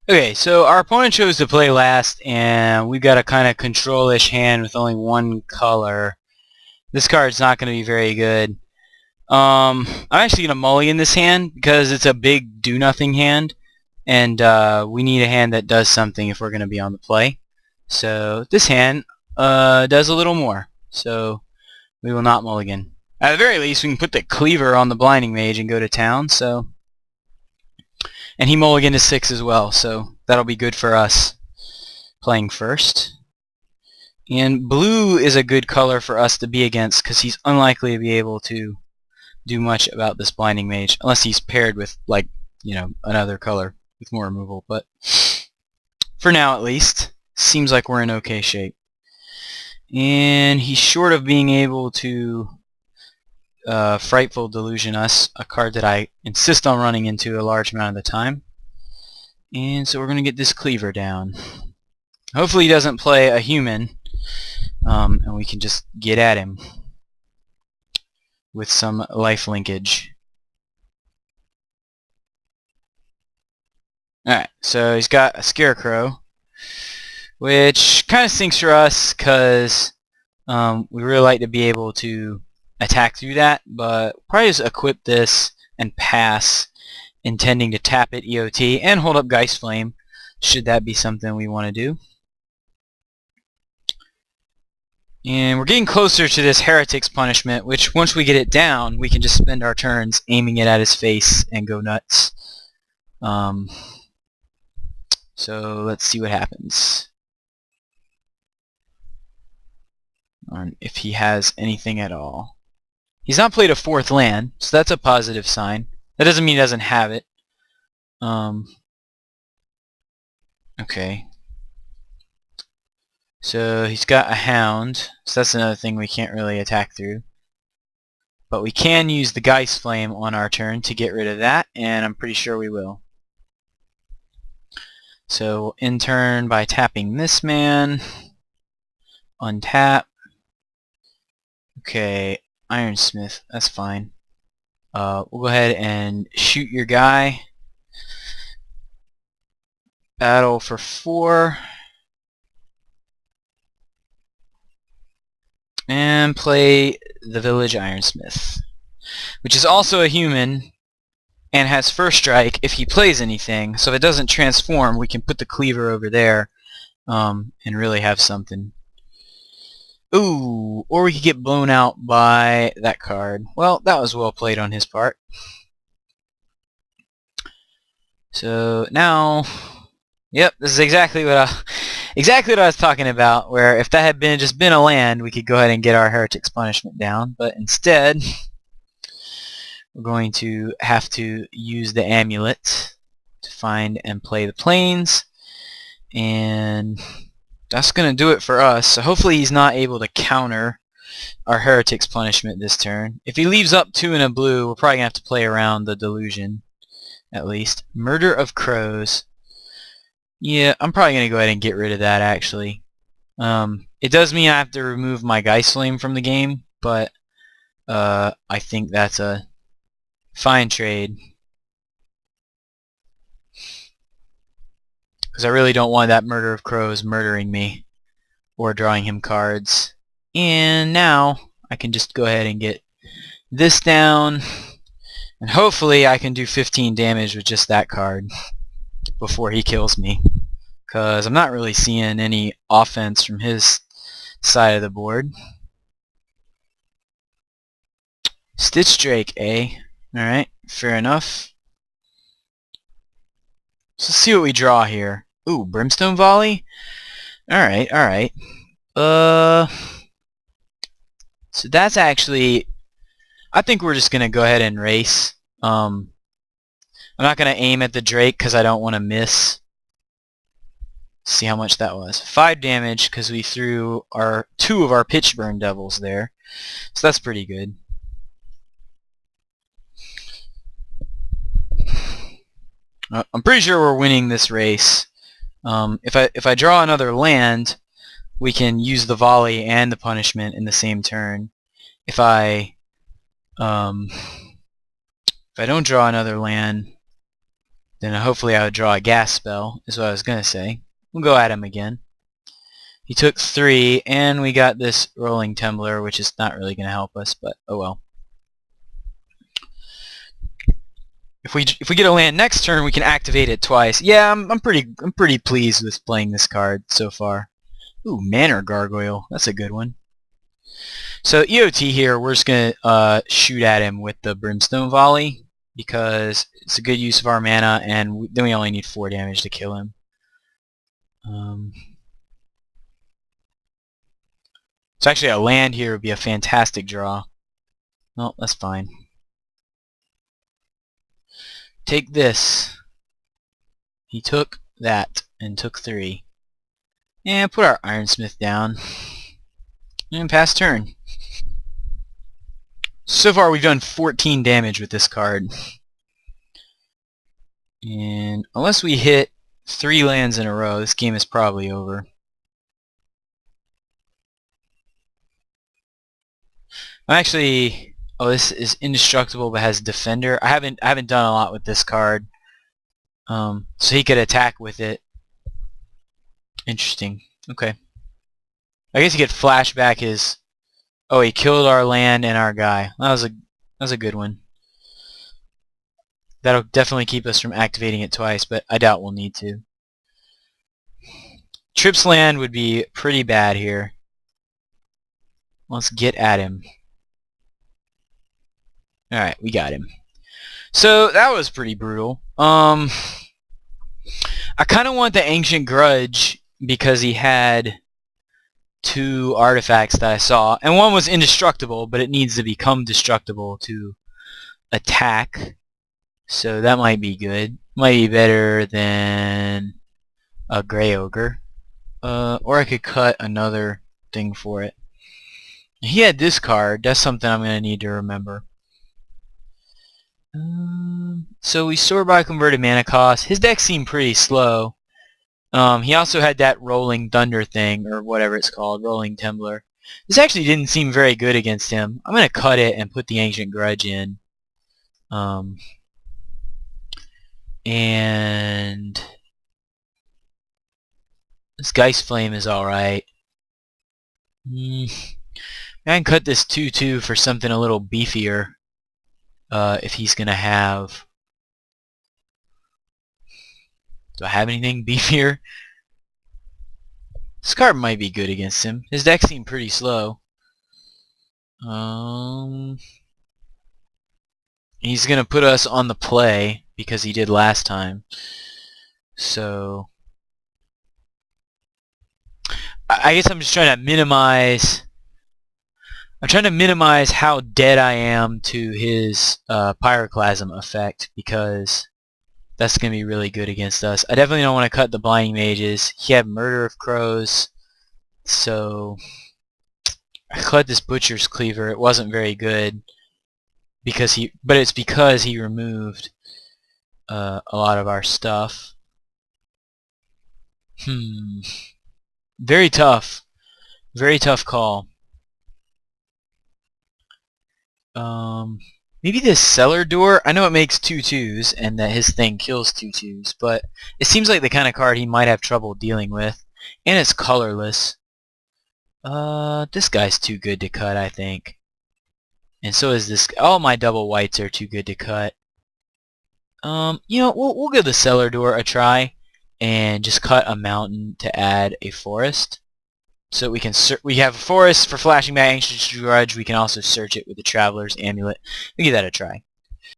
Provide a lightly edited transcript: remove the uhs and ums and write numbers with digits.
Okay, so our opponent chose to play last, and we've got a kind of control-ish hand with only one color. This card's not going to be very good. I'm actually going to mulligan this hand because it's a big do-nothing hand, and we need a hand that does something if we're going to be on the play. So this hand does a little more, so we will not mulligan. At the very least, we can put the cleaver on the Blinding Mage and go to town, so... And he mulliganed to 6 as well, so that'll be good for us playing first. And blue is a good color for us to be against because he's unlikely to be able to do much about this Blinding Mage unless he's paired with, like, you know, another color with more removal. But for now, at least, seems like we're in okay shape. And he's short of being able to Frightful Delusion us, a card that I insist on running into a large amount of the time. And so we're going to get this cleaver down. Hopefully he doesn't play a human, and we can just get at him with some life linkage. Alright, so he's got a Scarecrow, which kind of stinks for us because we really like to be able to attack through that, but probably just equip this and pass, intending to tap it EOT and hold up Geist Flame, should that be something we want to do. And we're getting closer to this Heretic's Punishment, which once we get it down, we can just spend our turns aiming it at his face and go nuts. So let's see what happens. If he has anything at all. He's not played a 4th land, so that's a positive sign. That doesn't mean he doesn't have it. Okay. So he's got a Hound, so that's another thing we can't really attack through. But we can use the Geist Flame on our turn to get rid of that, and I'm pretty sure we will. So we'll end turn by tapping this man. Untap. Okay, Ironsmith, that's fine. We'll go ahead and shoot your guy. Battle for 4. And play the Village Ironsmith, which is also a human and has first strike if he plays anything. So if it doesn't transform, we can put the cleaver over there and really have something. Ooh, or we could get blown out by that card. Well, that was well played on his part. So now, yep, this is exactly what I was talking about. Where if that had just been a land, we could go ahead and get our Heretic's Punishment down. But instead, we're going to have to use the amulet to find and play the planes, and that's going to do it for us. So hopefully he's not able to counter our Heretic's Punishment this turn. If he leaves up 2 in a blue, we're probably going to have to play around the Delusion, at least. Murder of Crows. Yeah, I'm probably going to go ahead and get rid of that, actually. It does mean I have to remove my Geist Flame from the game, but I think that's a fine trade. Because I really don't want that Murder of Crows murdering me or drawing him cards. And now I can just go ahead and get this down, and hopefully I can do 15 damage with just that card before he kills me, because I'm not really seeing any offense from his side of the board. Stitch Drake, eh? Alright, fair enough. So let's see what we draw here. Ooh, Brimstone Volley? Alright, alright. So that's actually... I think we're just going to go ahead and race. I'm not going to aim at the Drake because I don't want to miss. Let's see how much that was. 5 damage because we threw 2 of our Pitchburn Devils there. So that's pretty good. I'm pretty sure we're winning this race. If I draw another land, we can use the volley and the punishment in the same turn. If I don't draw another land, then hopefully I would draw a gas spell, is what I was going to say. We'll go at him again. He took 3, and we got this rolling tumbler, which is not really going to help us, but oh well. If we get a land next turn, we can activate it twice. Yeah, I'm pretty pleased with playing this card so far. Ooh, Manor Gargoyle. That's a good one. So EOT here, we're just gonna shoot at him with the Brimstone Volley because it's a good use of our mana, and then we only need 4 damage to kill him. So actually, a land here would be a fantastic draw. No, that's fine. Take this. He took that and took 3. And put our Ironsmith down. And pass turn. So far we've done 14 damage with this card. And unless we hit 3 lands in a row, this game is probably over. I'm actually... Oh, this is indestructible but has Defender. I haven't done a lot with this card. So he could attack with it. Interesting. Okay. I guess he could flashback his... Oh, he killed our land and our guy. That was a good one. That'll definitely keep us from activating it twice, but I doubt we'll need to. Trips land would be pretty bad here. Let's get at him. Alright, we got him. So, that was pretty brutal. I kind of want the Ancient Grudge because he had 2 artifacts that I saw. And one was indestructible, but it needs to become destructible to attack. So that might be good. Might be better than a Grey Ogre. Or I could cut another thing for it. He had this card. That's something I'm going to need to remember. So we sort by converted mana cost. His deck seemed pretty slow. He also had that Rolling Thunder thing, or whatever it's called, Rolling Tumbler. This actually didn't seem very good against him. I'm going to cut it and put the Ancient Grudge in. And this Geist Flame is alright. I can cut this 2/2 for something a little beefier. If he's going to have... Do I have anything beefier? This card might be good against him. His deck seemed pretty slow. He's going to put us on the play because he did last time. So... I guess I'm just trying to minimize... I'm trying to minimize how dead I am to his Pyroclasm effect because that's going to be really good against us. I definitely don't want to cut the Blinding Mages. He had Murder of Crows, so I cut this Butcher's Cleaver. It wasn't very good but it's because he removed a lot of our stuff. Very tough. Very tough call. Maybe this Cellar Door. I know it makes 2/2s and that his thing kills 2/2s, but it seems like the kind of card he might have trouble dealing with. And it's colorless. This guy's too good to cut, I think. And so is this. All my double whites are too good to cut. You know, we'll give the Cellar Door a try and just cut a mountain to add a forest. So we have a forest for flashing back Ancient Grudge. We can also search it with the Traveler's Amulet. We'll give that a try.